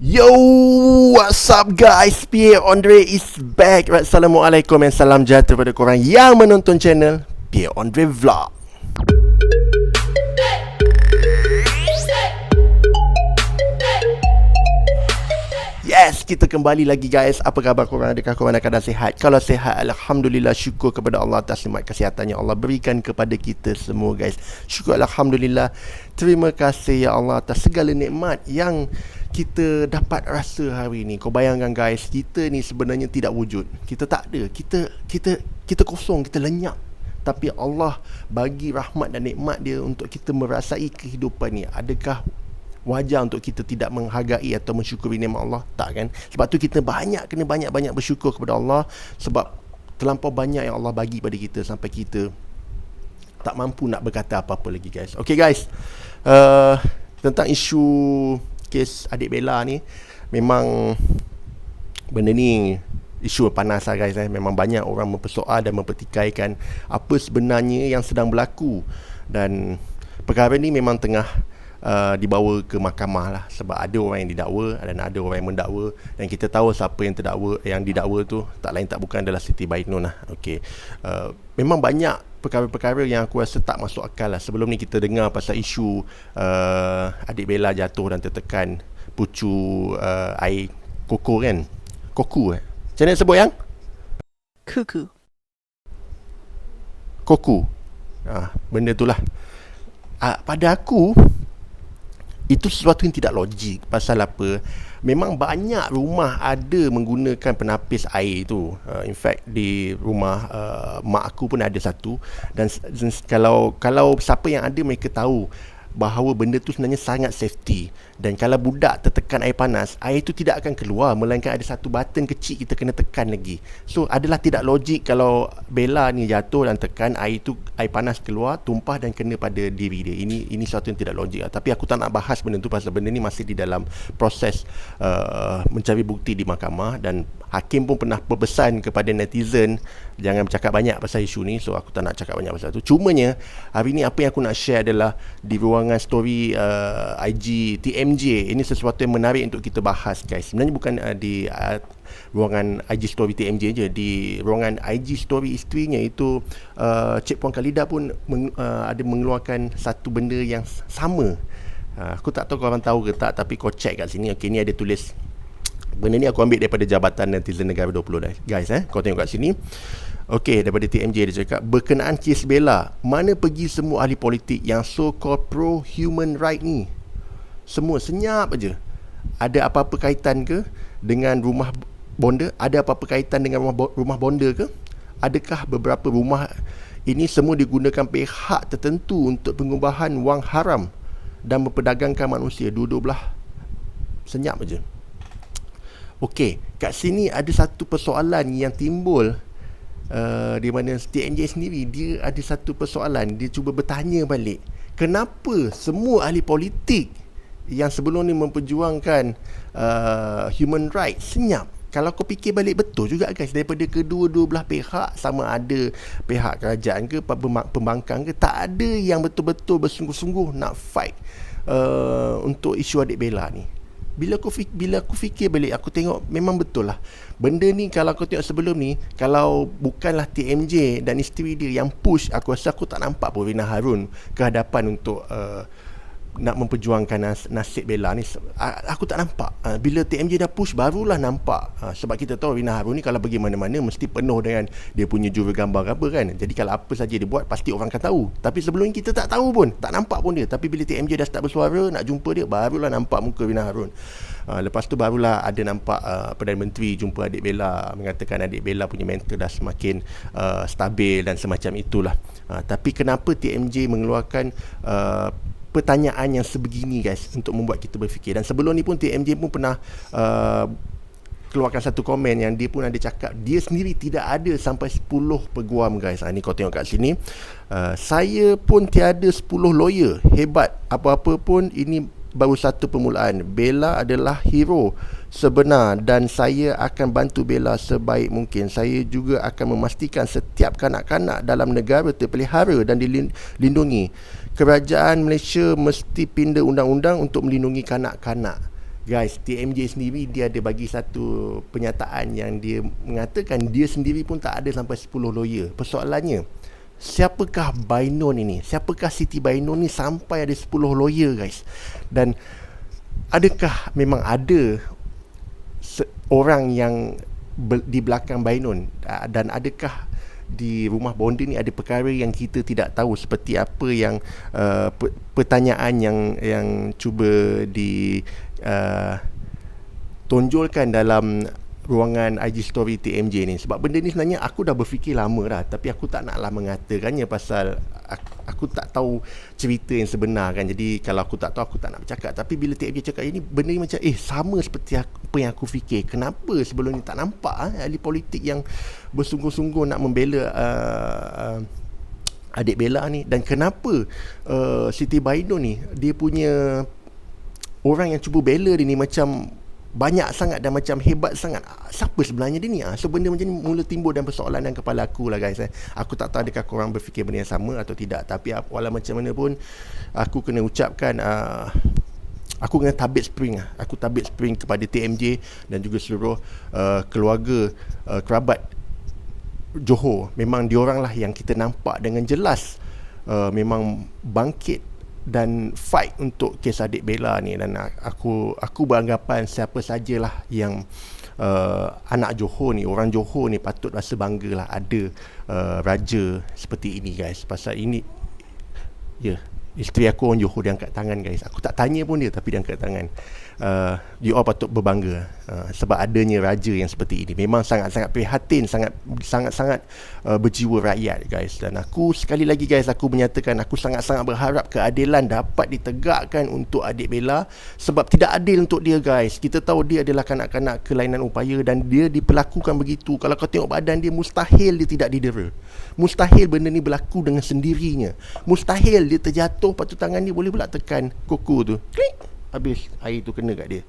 Yo, what's up guys? Pierre Andre is back. Assalamualaikum dan salam sejahtera kepada korang yang menonton channel Pierre Andre Vlog. Yes, kita kembali lagi guys. Apa khabar korang? Adakah korang dalam keadaan sihat? Kalau sihat, Alhamdulillah, syukur kepada Allah atas nikmat kesihatan yang Allah berikan kepada kita semua guys. Syukur Alhamdulillah. Terima kasih ya Allah atas segala nikmat yang kita dapat rasa hari ni. Kau bayangkan guys, kita ni sebenarnya tidak wujud. Kita tak ada. Kita kosong, kita lenyap. Tapi Allah bagi rahmat dan nikmat dia untuk kita merasai kehidupan ni. Adakah wajar untuk kita tidak menghargai atau mensyukuri nikmat Allah? Tak kan? Sebab tu kita kena banyak-banyak bersyukur kepada Allah. Sebab terlampau banyak yang Allah bagi pada kita sampai kita tak mampu nak berkata apa-apa lagi guys. Okay guys, tentang isu kes adik Bella ni, memang benda ni isu panas lah guys. Memang banyak orang mempersoal dan mempertikaikan apa sebenarnya yang sedang berlaku. Dan perkara ni memang tengah dibawa ke mahkamah lah. Sebab ada orang yang didakwa dan ada orang yang mendakwa. Dan kita tahu siapa yang didakwa tu tak lain tak bukan adalah Siti Bainun lah. Okay. Memang banyak perkara-perkara yang aku rasa tak masuk akal lah. Sebelum ni kita dengar pasal isu adik Bella jatuh dan tertekan pucu air koko kan. Koku macam mana sebut yang? Koku. Benda tu lah. Pada aku itu sesuatu yang tidak logik. Pasal apa? Memang banyak rumah ada menggunakan penapis air tu. In fact di rumah mak aku pun ada satu. Dan kalau siapa yang ada, mereka tahu bahawa benda tu sebenarnya sangat safety. Dan kalau budak tertekan air panas, air tu tidak akan keluar, melainkan ada satu button kecil kita kena tekan lagi. So adalah tidak logik kalau Bella ni jatuh dan tekan air panas keluar, tumpah dan kena pada diri dia. Ini sesuatu yang tidak logik lah. Tapi aku tak nak bahas benda tu pasal benda ni masih di dalam proses mencari bukti di mahkamah. Dan hakim pun pernah berpesan kepada netizen jangan bercakap banyak pasal isu ni. So aku tak nak cakap banyak pasal tu. Cumanya hari ni apa yang aku nak share adalah di ruangan story IG TMJ. Ini sesuatu yang menarik untuk kita bahas guys. Sebenarnya bukan di ruangan IG story TMJ je. Di ruangan IG story isterinya itu Cik Puan Khalida pun ada mengeluarkan satu benda yang sama. Aku tak tahu korang tahu ke tak, tapi kau check kat sini. Okay, ni ada tulis. Benda ni aku ambil daripada Jabatan Netizen Negara 20 guys. Kau tengok kat sini. Okey, daripada TMJ dia cakap, berkenaan kes Bella, mana pergi semua ahli politik yang so-called pro-human right ni? Semua senyap aja. Ada apa-apa kaitan ke dengan rumah bonda? Ada apa-apa kaitan dengan rumah bonda ke? Adakah beberapa rumah ini semua digunakan pihak tertentu untuk pengubahan wang haram dan memperdagangkan manusia? Dua-dua belah senyap aja. Okey, kat sini ada satu persoalan yang timbul. Di mana TNJ sendiri dia ada satu persoalan. Dia cuba bertanya balik, kenapa semua ahli politik yang sebelum ni memperjuangkan human rights senyap? Kalau kau fikir balik, betul juga guys, daripada kedua-dua belah pihak, sama ada pihak kerajaan ke pembangkang ke, tak ada yang betul-betul bersungguh-sungguh nak fight untuk isu adik Bella ni. Bila aku fikir balik, aku tengok memang betul lah. Benda ni kalau aku tengok sebelum ni, kalau bukanlah TMJ dan isteri dia yang push, aku rasa aku tak nampak pun Rina Harun ke hadapan untuk nak memperjuangkan nasib Bella ni. Aku tak nampak. Bila TMJ dah push, barulah nampak. Sebab kita tahu Rina Harun ni kalau pergi mana-mana mesti penuh dengan dia punya juru gambar apa kan. Jadi kalau apa saja dia buat, pasti orang akan tahu. Tapi sebelum ni kita tak tahu pun, tak nampak pun dia. Tapi bila TMJ dah start bersuara, nak jumpa dia, barulah nampak muka Rina Harun. Lepas tu barulah ada nampak Perdana Menteri jumpa adik Bella, mengatakan adik Bella punya mental dah semakin stabil dan semacam itulah. Tapi kenapa TMJ mengeluarkan pertanyaan yang sebegini guys, untuk membuat kita berfikir. Dan sebelum ni pun TMJ pun pernah keluarkan satu komen yang dia pun ada cakap dia sendiri tidak ada sampai 10 peguam guys. Ni kau tengok kat sini. Saya pun tiada 10 lawyer. Hebat. Apa-apa pun ini baru satu permulaan. Bella adalah hero sebenar dan saya akan bantu Bella sebaik mungkin. Saya juga akan memastikan setiap kanak-kanak dalam negara terpelihara dan dilindungi. Kerajaan Malaysia mesti pindah undang-undang untuk melindungi kanak-kanak. Guys, TMJ sendiri dia ada bagi satu pernyataan yang dia mengatakan dia sendiri pun tak ada sampai 10 lawyer. Persoalannya, siapakah Bainon ini? Siapakah Siti Bainon ni sampai ada 10 lawyer, guys? Dan adakah memang ada orang yang di belakang Bainon? Dan adakah di rumah bonda ni ada perkara yang kita tidak tahu, seperti apa yang pertanyaan yang cuba di tonjolkan dalam ruangan IG story TMJ ni. Sebab benda ni sebenarnya aku dah berfikir lama dah, tapi aku tak naklah mengatakannya pasal aku tak tahu cerita yang sebenar kan. Jadi kalau aku tak tahu, aku tak nak bercakap. Tapi bila TMJ cakap ini, benda ni macam sama seperti apa yang aku fikir. Kenapa sebelum ni tak nampak ahli politik yang bersungguh-sungguh nak membela adik Bella ni? Dan kenapa Siti Bainon ni, dia punya orang yang cuba bela dia ni macam banyak sangat dan macam hebat sangat. Siapa sebenarnya dia ni? So benda macam ni mula timbul dan persoalan dalam kepala aku lah, guys. Aku tak tahu adakah korang berfikir benda yang sama atau tidak. Tapi walau macam mana pun, aku kena ucapkan aku kena tabik spring. Aku tabik spring kepada TMJ dan juga seluruh keluarga, kerabat Johor. Memang diorang lah yang kita nampak dengan jelas memang bangkit dan fight untuk kes adik Bella ni. Dan aku beranggapan siapa sajalah yang anak Johor ni, orang Johor ni, patut rasa bangga lah ada raja seperti ini, guys. Pasal ini, isteri aku orang Johor, dia angkat tangan, guys. Aku tak tanya pun dia, tapi dia angkat tangan. You all patut berbangga sebab adanya raja yang seperti ini. Memang sangat-sangat prihatin, sangat-sangat berjiwa rakyat, guys. Dan aku sekali lagi, guys, aku menyatakan aku sangat-sangat berharap keadilan dapat ditegakkan untuk adik Bella. Sebab tidak adil untuk dia, guys. Kita tahu dia adalah kanak-kanak kelainan upaya dan dia diperlakukan begitu. Kalau kau tengok badan dia, mustahil dia tidak didera. Mustahil benda ni berlaku dengan sendirinya. Mustahil dia terjatuh, lepas tu tangan dia boleh pula tekan kuku tu, klik, habis air tu kena kat dia.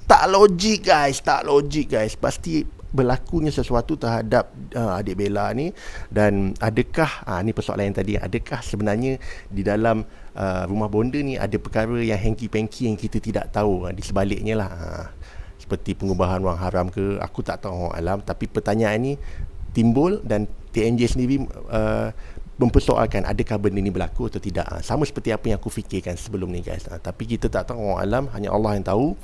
Tak logik, guys. Tak logik, guys. Pasti berlakunya sesuatu terhadap adik Bella ni. Dan adakah ni persoalan yang tadi, adakah sebenarnya di dalam rumah bonda ni ada perkara yang hengki-pengki yang kita tidak tahu di sebaliknya lah, seperti pengubahan wang haram ke, aku tak tahu, alam. Tapi pertanyaan ni timbul dan TMJ sendiri mempersoalkan adakah benda ni berlaku atau tidak. Sama seperti apa yang aku fikirkan sebelum ni, guys. Tapi kita tak tahu, alam, hanya Allah yang tahu.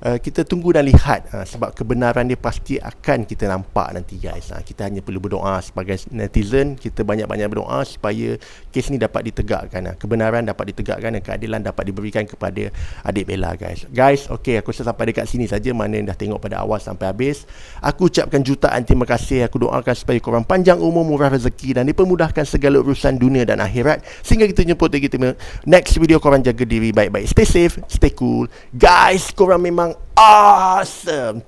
Kita tunggu dan lihat, sebab kebenaran dia pasti akan kita nampak nanti, guys. Kita hanya perlu berdoa sebagai netizen. Kita banyak-banyak berdoa supaya kes ni dapat ditegakkan, kebenaran dapat ditegakkan dan keadilan dapat diberikan kepada adik Bella, guys. Okey, aku rasa sampai dekat sini saja. Mana yang dah tengok pada awal sampai habis, aku ucapkan jutaan terima kasih. Aku doakan supaya korang panjang umur, murah rezeki dan dipermudahkan segala urusan dunia dan akhirat. Sehingga kita jumpa lagi next video. Korang jaga diri baik-baik, stay safe, stay cool, guys. Korang memang awesome.